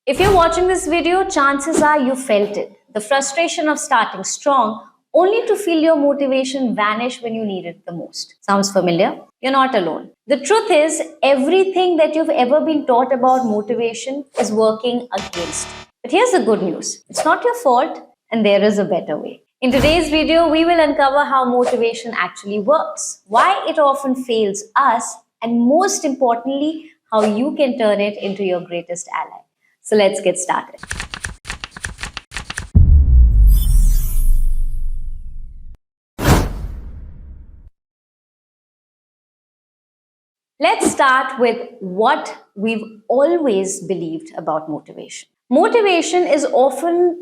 If you're watching this video, chances are you felt it. The frustration of starting strong only to feel your motivation vanish when you need it the most. Sounds familiar? You're not alone. The truth is, everything that you've ever been taught about motivation is working against you. But here's the good news. It's not your fault, and there is a better way. In today's video, we will uncover how motivation actually works, why it often fails us, and most importantly, how you can turn it into your greatest ally. So let's get started. Let's start with what we've always believed about motivation. Motivation is often,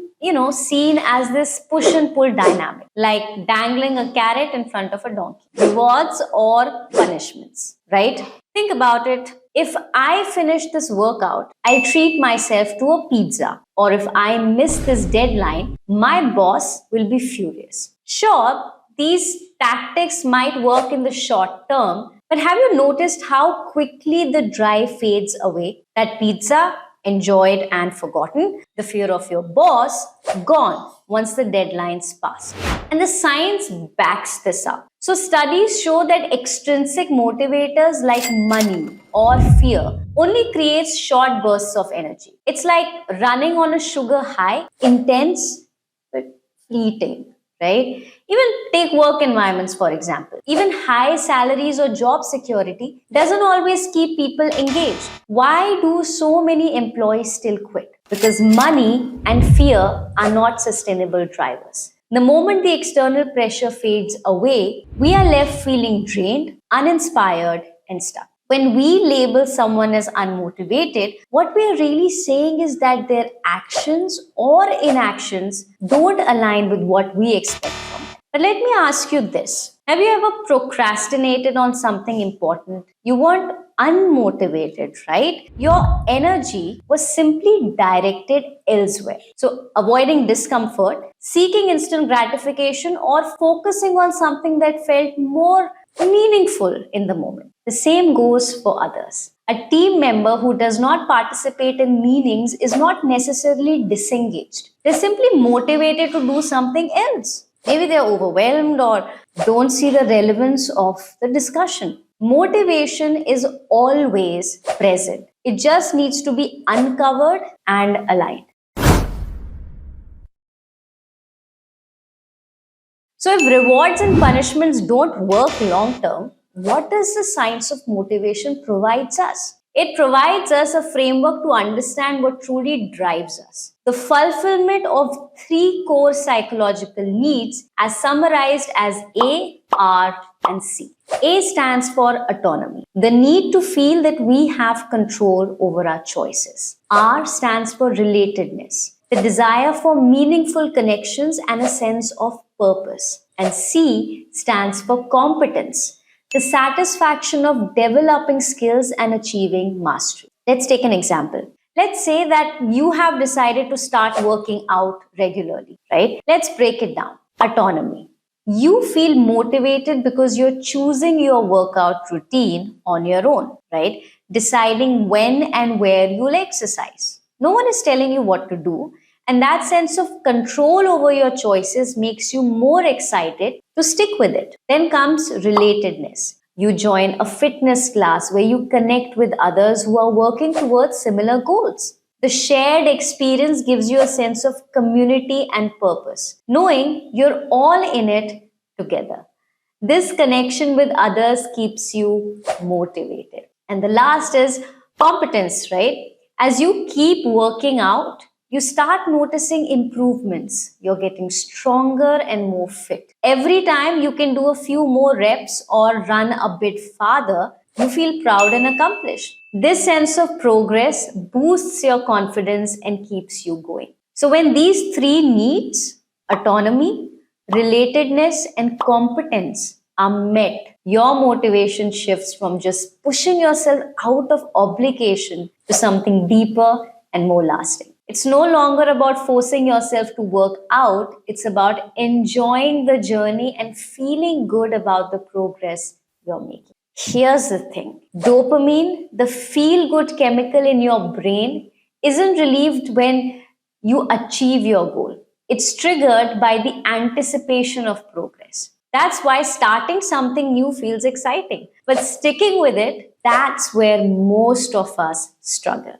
seen as this push and pull dynamic, like dangling a carrot in front of a donkey. Rewards or punishments, right? Think about it. If I finish this workout, I'll treat myself to a pizza. Or if I miss this deadline, my boss will be furious. Sure, these tactics might work in the short term, but have you noticed how quickly the drive fades away? That pizza, enjoyed and forgotten. The fear of your boss, gone once the deadline's passed. And the science backs this up. So studies show that extrinsic motivators like money or fear only creates short bursts of energy. It's like running on a sugar high, intense but fleeting, right? Even take work environments, for example. Even high salaries or job security doesn't always keep people engaged. Why do so many employees still quit? Because money and fear are not sustainable drivers. The moment the external pressure fades away, we are left feeling drained, uninspired, and stuck. When we label someone as unmotivated, what we are really saying is that their actions or inactions don't align with what we expect from them. But let me ask you this. Have you ever procrastinated on something important? You weren't unmotivated, right? Your energy was simply directed elsewhere. So, avoiding discomfort, seeking instant gratification, or focusing on something that felt more meaningful in the moment. The same goes for others. A team member who does not participate in meetings is not necessarily disengaged. They're simply motivated to do something else. Maybe they're overwhelmed or don't see the relevance of the discussion. Motivation is always present. It just needs to be uncovered and aligned. So if rewards and punishments don't work long term, what does the science of motivation provides us? It provides us a framework to understand what truly drives us. The fulfillment of three core psychological needs as summarized as A, R, and C. A stands for autonomy, the need to feel that we have control over our choices. R stands for relatedness, the desire for meaningful connections and a sense of purpose. And C stands for competence, the satisfaction of developing skills and achieving mastery. Let's take an example. Let's say that you have decided to start working out regularly, right? Let's break it down. Autonomy. You feel motivated because you're choosing your workout routine on your own, right? Deciding when and where you'll exercise. No one is telling you what to do. And that sense of control over your choices makes you more excited to stick with it. Then comes relatedness. You join a fitness class where you connect with others who are working towards similar goals. The shared experience gives you a sense of community and purpose, knowing you're all in it together. This connection with others keeps you motivated. And the last is competence, right? As you keep working out, you start noticing improvements. You're getting stronger and more fit. Every time you can do a few more reps or run a bit farther, you feel proud and accomplished. This sense of progress boosts your confidence and keeps you going. So when these three needs, autonomy, relatedness, and competence are met, your motivation shifts from just pushing yourself out of obligation to something deeper and more lasting. It's no longer about forcing yourself to work out. It's about enjoying the journey and feeling good about the progress you're making. Here's the thing. Dopamine, the feel-good chemical in your brain, isn't relieved when you achieve your goal. It's triggered by the anticipation of progress. That's why starting something new feels exciting. But sticking with it, that's where most of us struggle.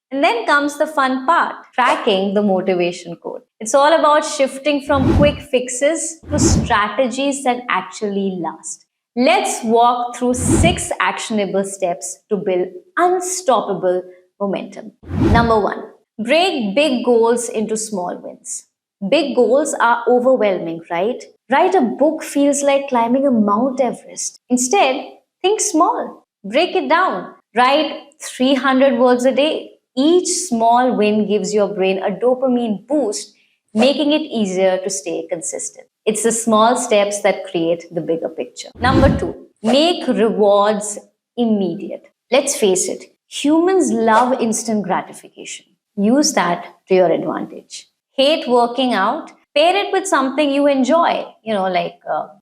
And then comes the fun part, tracking the motivation code. It's all about shifting from quick fixes to strategies that actually last. Let's walk through 6 actionable steps to build unstoppable momentum. Number 1, break big goals into small wins. Big goals are overwhelming, right? Write a book feels like climbing a Mount Everest. Instead, think small. Break it down. Write 300 words a day. Each small win gives your brain a dopamine boost, making it easier to stay consistent. It's the small steps that create the bigger picture. Number 2, make rewards immediate. Let's face it, humans love instant gratification. Use that to your advantage. Hate working out? Pair it with something you enjoy, like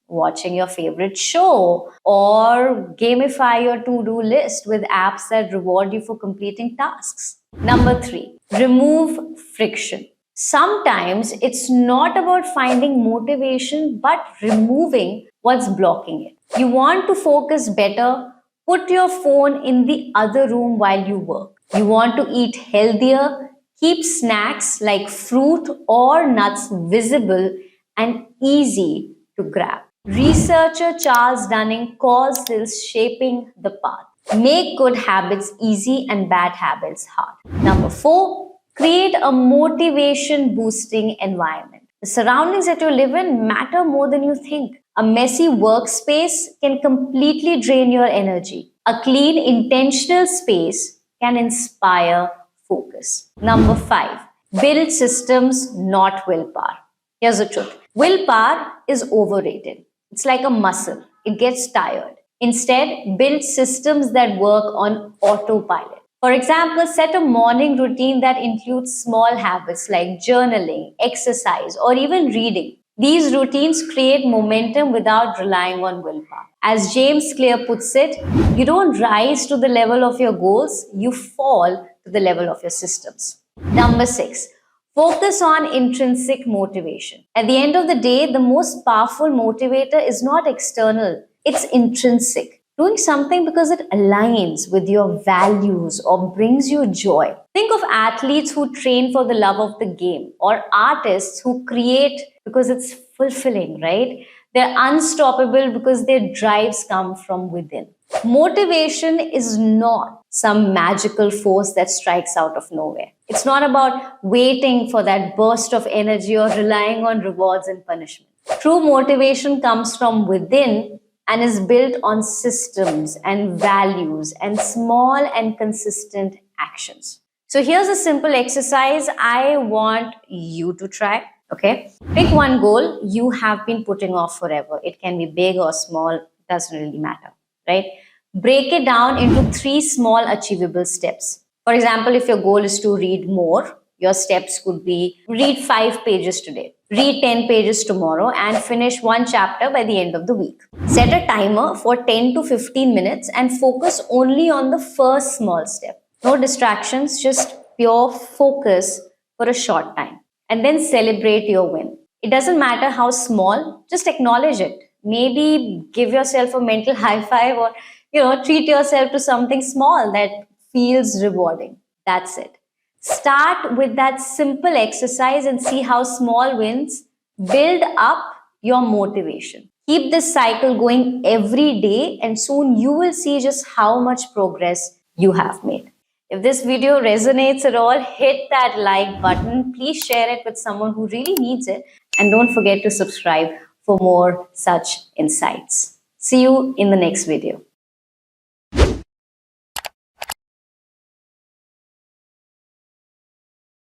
watching your favorite show, or gamify your to-do list with apps that reward you for completing tasks. Number 3, remove friction. Sometimes it's not about finding motivation, but removing what's blocking it. You want to focus better? Put your phone in the other room while you work. You want to eat healthier? Keep snacks like fruit or nuts visible and easy to grab. Researcher Charles Dunning calls this shaping the path. Make good habits easy and bad habits hard. Number 4, create a motivation boosting environment. The surroundings that you live in matter more than you think. A messy workspace can completely drain your energy. A clean, intentional space can inspire focus. Number 5, build systems, not willpower. Here's the truth. Willpower is overrated. It's like a muscle. It gets tired. Instead, build systems that work on autopilot. For example, set a morning routine that includes small habits like journaling, exercise, or even reading. These routines create momentum without relying on willpower. As James Clear puts it, you don't rise to the level of your goals, you fall to the level of your systems. Number 6, focus on intrinsic motivation. At the end of the day, the most powerful motivator is not external, it's intrinsic. Doing something because it aligns with your values or brings you joy. Think of athletes who train for the love of the game, or artists who create because it's fulfilling, right? They're unstoppable because their drives come from within. Motivation is not some magical force that strikes out of nowhere. It's not about waiting for that burst of energy or relying on rewards and punishment. True motivation comes from within and is built on systems and values and small and consistent actions. So here's a simple exercise I want you to try. Okay, pick one goal you have been putting off forever. It can be big or small, doesn't really matter, right? Break it down into 3 small achievable steps. For example, if your goal is to read more, your steps could be read 5 pages today, read 10 pages tomorrow, and finish 1 chapter by the end of the week. Set a timer for 10 to 15 minutes and focus only on the first small step. No distractions, just pure focus for a short time. And then celebrate your win. It doesn't matter how small, just acknowledge it. Maybe give yourself a mental high five, or treat yourself to something small that feels rewarding. That's it. Start with that simple exercise and see how small wins build up your motivation. Keep this cycle going every day, and soon you will see just how much progress you have made. If this video resonates at all, hit that like button. Please share it with someone who really needs it. And don't forget to subscribe for more such insights. See you in the next video.